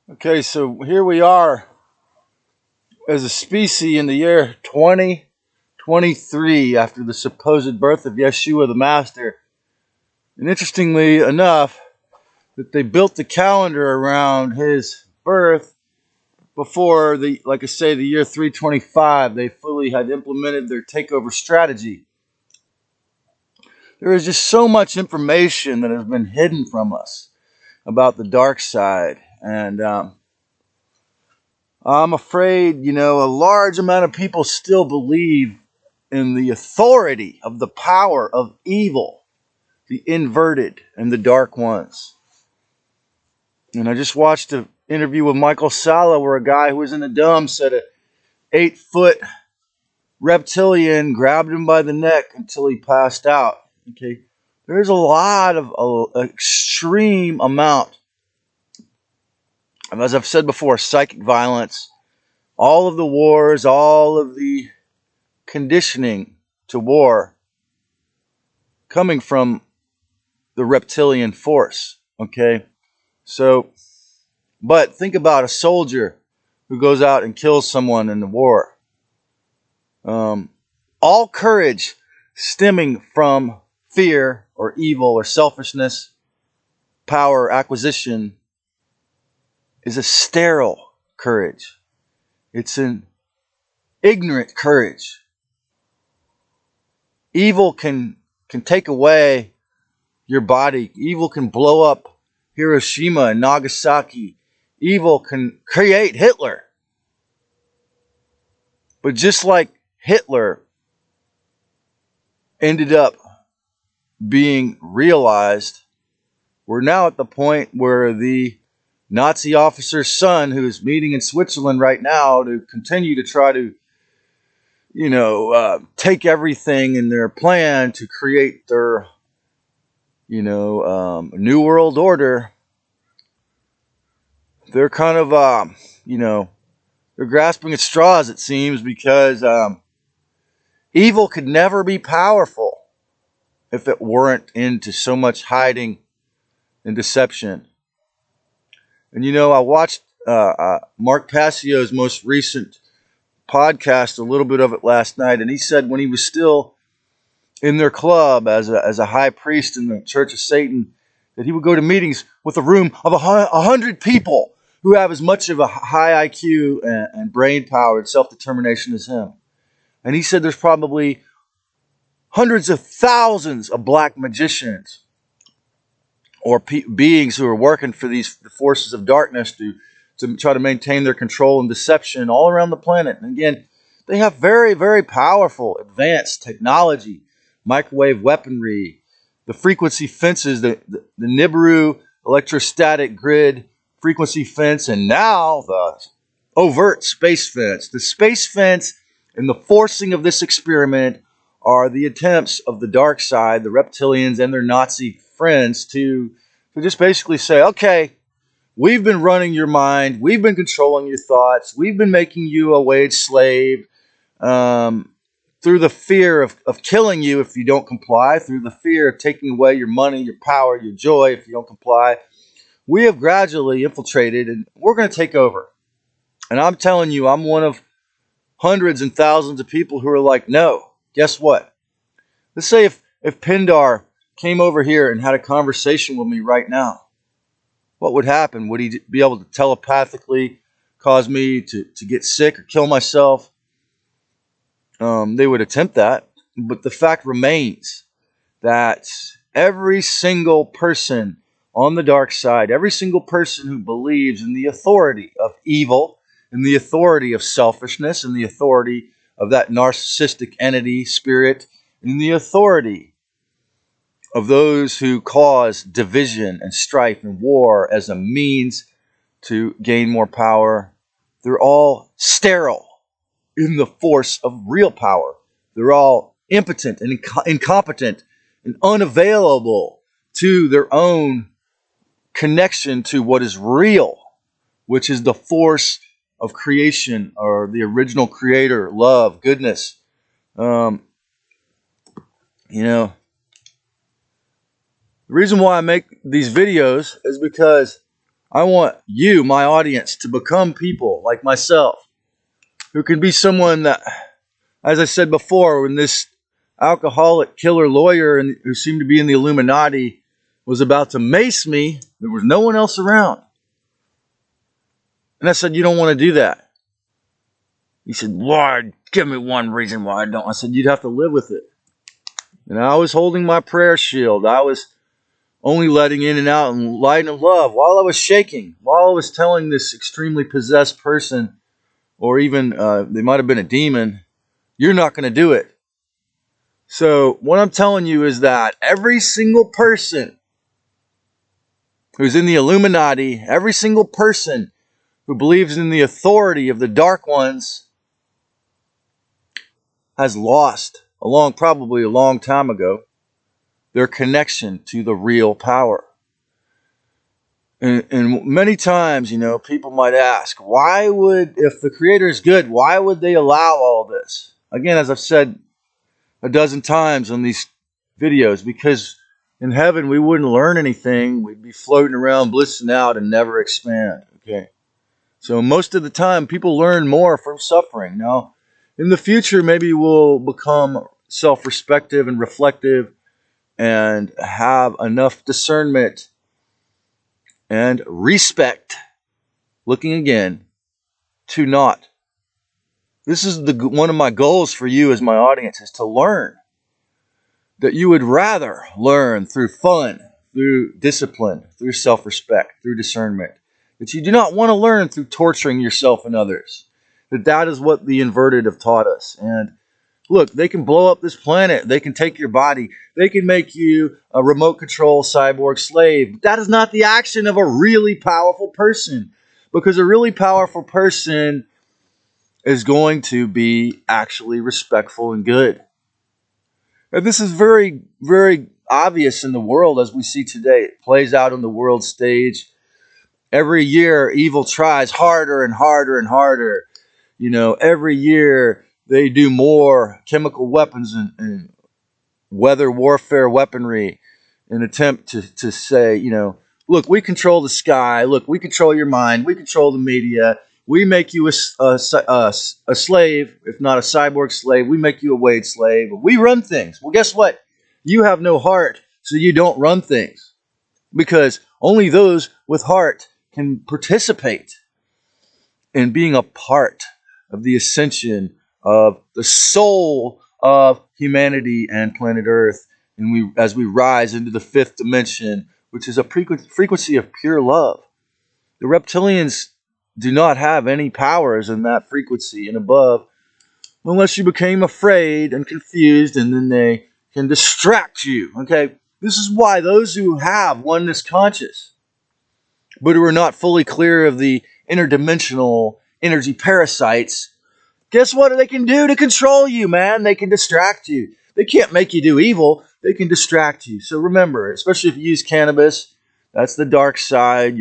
Okay, so here we are as a species in the year 2023 after the supposed birth of Yeshua the Master. And interestingly enough, that they built the calendar around his birth before like I say, the year 325, they fully had implemented their takeover strategy. There is just so much information that has been hidden from us about the dark side. And I'm afraid, a large amount of people still believe in the authority of the power of evil, the inverted and the dark ones. And I just watched an interview with Michael Salla where a guy who was in the dump said a 8-foot reptilian grabbed him by the neck until he passed out. Okay, there's a lot of extreme amount of, as I've said before, psychic violence, all of the wars, all of the conditioning to war coming from the reptilian force. Okay, so, but think about a soldier who goes out and kills someone in the war. All courage stemming from fear or evil or selfishness, power acquisition, is a sterile courage. It's an ignorant courage. Evil can take away your body. Evil can blow up Hiroshima and Nagasaki. Evil can create Hitler. But just like Hitler ended up being realized, we're now at the point where the Nazi officer's son, who is meeting in Switzerland right now to continue to try to, take everything in their plan to create their, new world order. They're kind of, they're grasping at straws, it seems, because evil could never be powerful if it weren't into so much hiding and deception. And I watched Mark Passio's most recent podcast, a little bit of it last night, and he said when he was still in their club as a high priest in the Church of Satan, that he would go to meetings with a room of 100 people who have as much of a high IQ and brain power and self-determination as him. And he said there's probably hundreds of thousands of black magicians or beings who are working for the forces of darkness to try to maintain their control and deception all around the planet. And again, they have very, very powerful advanced technology, microwave weaponry, the frequency fences, the Nibiru electrostatic grid frequency fence, and now the overt space fence. The space fence and the forcing of this experiment are the attempts of the dark side, the reptilians and their Nazi friends, to just basically say, okay, we've been running your mind, we've been controlling your thoughts, we've been making you a wage slave through the fear of killing you if you don't comply, through the fear of taking away your money, your power, your joy if you don't comply. We have gradually infiltrated and we're going to take over. And I'm telling you, I'm one of hundreds and thousands of people who are like, no, guess what? Let's say if Pindar came over here and had a conversation with me right now, what would happen? Would he be able to telepathically cause me to get sick or kill myself? They would attempt that. But the fact remains that every single person on the dark side, every single person who believes in the authority of evil, in the authority of selfishness, in the authority of that narcissistic entity, spirit, in the authority of those who cause division and strife and war as a means to gain more power, they're all sterile in the force of real power. They're all impotent and incompetent and unavailable to their own connection to what is real, which is the force of creation or the original creator, love, goodness. The reason why I make these videos is because I want you, my audience, to become people like myself who can be someone that, as I said before, when this alcoholic killer lawyer who seemed to be in the Illuminati was about to mace me, there was no one else around. And I said, you don't want to do that. He said, Lord, give me one reason why I don't. I said, you'd have to live with it. And I was holding my prayer shield. I was only letting in and out and light and love while I was shaking, while I was telling this extremely possessed person, or even they might have been a demon, you're not going to do it. So what I'm telling you is that every single person who's in the Illuminati, every single person who believes in the authority of the dark ones has lost, probably a long time ago, their connection to the real power. And many times, people might ask, if the Creator is good, why would they allow all this? Again, as I've said a dozen times on these videos, because in heaven we wouldn't learn anything. We'd be floating around, blissing out, and never expand. Okay, so most of the time people learn more from suffering. Now, in the future, maybe we'll become self-respective and reflective and have enough discernment and respect, looking again, to not. This is one of my goals for you as my audience, is to learn that you would rather learn through fun, through discipline, through self-respect, through discernment. That you do not want to learn through torturing yourself and others. That is what the inverted have taught us. And look, they can blow up this planet. They can take your body. They can make you a remote control cyborg slave. But that is not the action of a really powerful person. Because a really powerful person is going to be actually respectful and good. And this is very, very obvious in the world as we see today. It plays out on the world stage. Every year, evil tries harder and harder and harder. Every year they do more chemical weapons and weather warfare weaponry in an attempt to say, look, we control the sky. Look, we control your mind. We control the media. We make you a slave, if not a cyborg slave. We make you a wage slave. We run things. Well, guess what? You have no heart, so you don't run things. Because only those with heart can participate in being a part of the ascension of the soul of humanity and planet Earth. And as we rise into the fifth dimension, which is a frequency of pure love. The reptilians do not have any powers in that frequency and above, unless you became afraid and confused, and then they can distract you. Okay, this is why those who have oneness conscious, but who are not fully clear of the interdimensional energy parasites, guess what they can do to control you, man? They can distract you. They can't make you do evil. They can distract you. So remember, especially if you use cannabis, that's the dark side.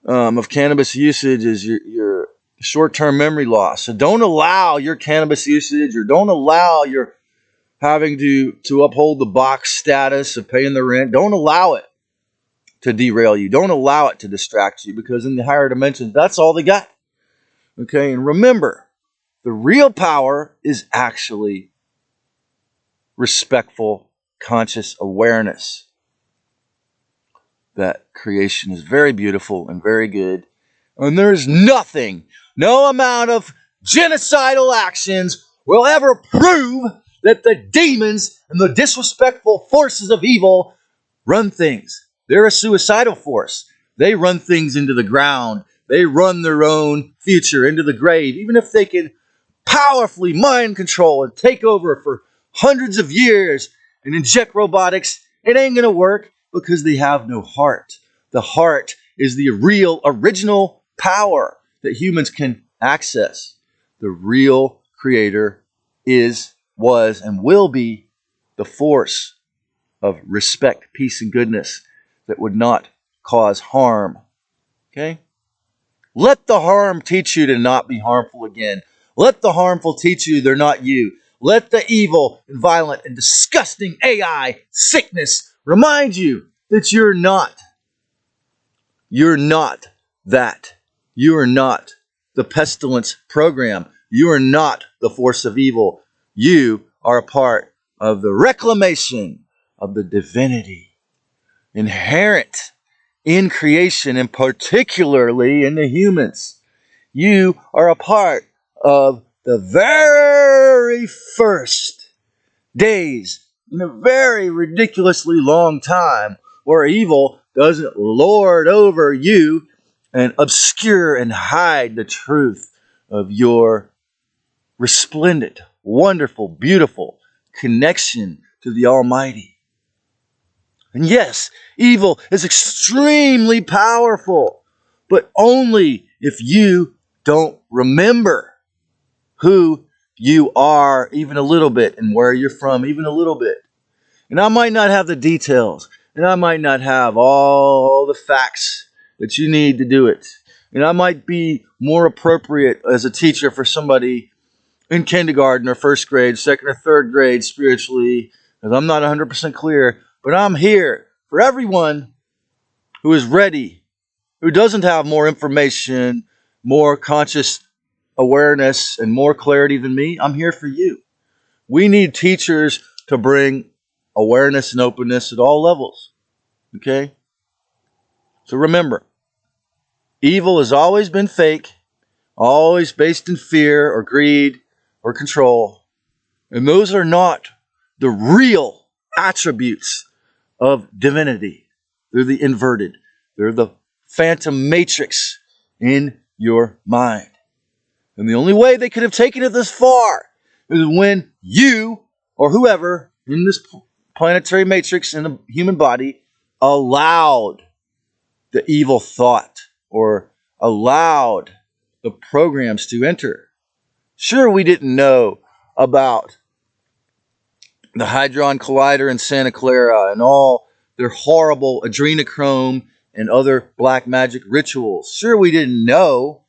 Of cannabis usage is your short-term memory loss. So don't allow your cannabis usage, or don't allow your having to uphold the box status of paying the rent. Don't allow it to derail you. Don't allow it to distract you, because in the higher dimensions, that's all they got. Okay, and remember, the real power is actually respectful, conscious awareness that creation is very beautiful and very good. And there's nothing, no amount of genocidal actions will ever prove that the demons and the disrespectful forces of evil run things. They're a suicidal force. They run things into the ground. They run their own future into the grave. Even if they can powerfully mind control and take over for hundreds of years and inject robotics, it ain't going to work, because they have no heart. The heart is the real, original power that humans can access. The real creator is, was, and will be the force of respect, peace, and goodness that would not cause harm. Okay? Let the harm teach you to not be harmful again. Let the harmful teach you they're not you. Let the evil and violent and disgusting AI sickness remind you that you're not You're not that. You are not the pestilence program. You are not the force of evil. You are a part of the reclamation of the divinity inherent in creation, and particularly in the humans. You are a part of the very first days in a very ridiculously long time where evil doesn't lord over you and obscure and hide the truth of your resplendent, wonderful, beautiful connection to the Almighty. And yes, evil is extremely powerful, but only if you don't remember who you are even a little bit and where you're from even a little bit. And I might not have the details, and I might not have all the facts that you need to do it. And I might be more appropriate as a teacher for somebody in kindergarten or first grade, second or third grade spiritually, because I'm not 100% clear. But I'm here for everyone who is ready, who doesn't have more information, more conscious awareness, and more clarity than me. I'm here for you. We need teachers to bring awareness and openness at all levels. Okay? So remember, evil has always been fake, always based in fear or greed or control. And those are not the real attributes of divinity. They're the inverted. They're the phantom matrix in your mind. And the only way they could have taken it this far is when you or whoever in this planetary matrix in the human body allowed the evil thought or allowed the programs to enter. Sure, we didn't know about the Hadron Collider in Santa Clara and all their horrible adrenochrome and other black magic rituals. Sure, we didn't know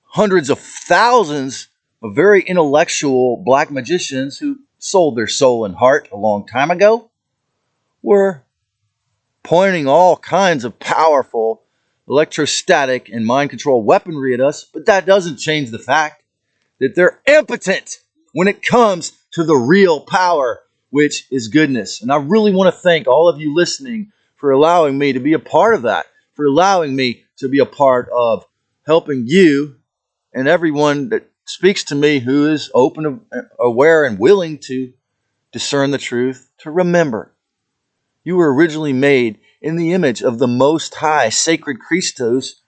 hundreds of thousands of very intellectual black magicians who sold their soul and heart a long time ago were pointing all kinds of powerful electrostatic and mind control weaponry at us, but that doesn't change the fact that they're impotent when it comes to the real power, which is goodness. And I really want to thank all of you listening for allowing me to be a part of that, for allowing me to be a part of helping you and everyone that speaks to me who is open, aware, and willing to discern the truth, to remember you were originally made in the image of the Most High, sacred Christos,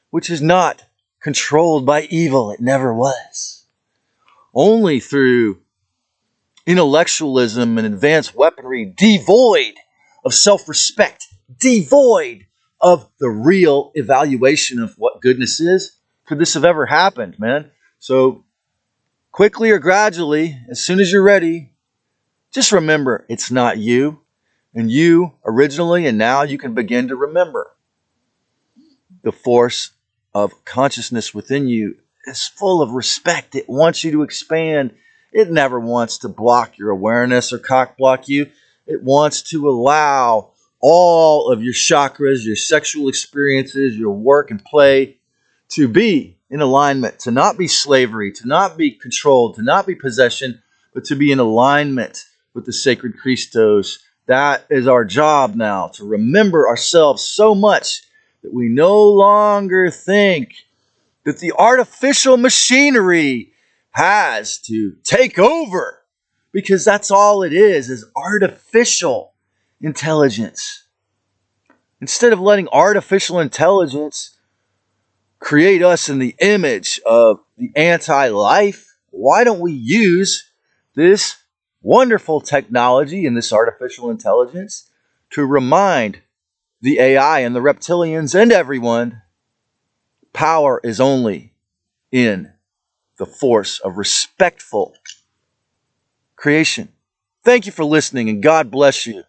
which is not controlled by evil. It never was. Only through intellectualism and advanced weaponry, devoid of self-respect, devoid of the real evaluation of what goodness is, could this have ever happened, man. So quickly or gradually, as soon as you're ready, just remember it's not you. And you originally, and now you can begin to remember the force of consciousness within you is full of respect. It wants you to expand. It never wants to block your awareness or cock block you. It wants to allow all of your chakras, your sexual experiences, your work and play to be in alignment, to not be slavery, to not be controlled, to not be possession, but to be in alignment with the sacred Christos. That is our job now, to remember ourselves so much that we no longer think that the artificial machinery has to take over, because that's all it is artificial intelligence. Instead of letting artificial intelligence create us in the image of the anti-life, why don't we use this wonderful technology and this artificial intelligence to remind the AI and the reptilians and everyone, power is only in the force of respectful creation. Thank you for listening, and God bless you.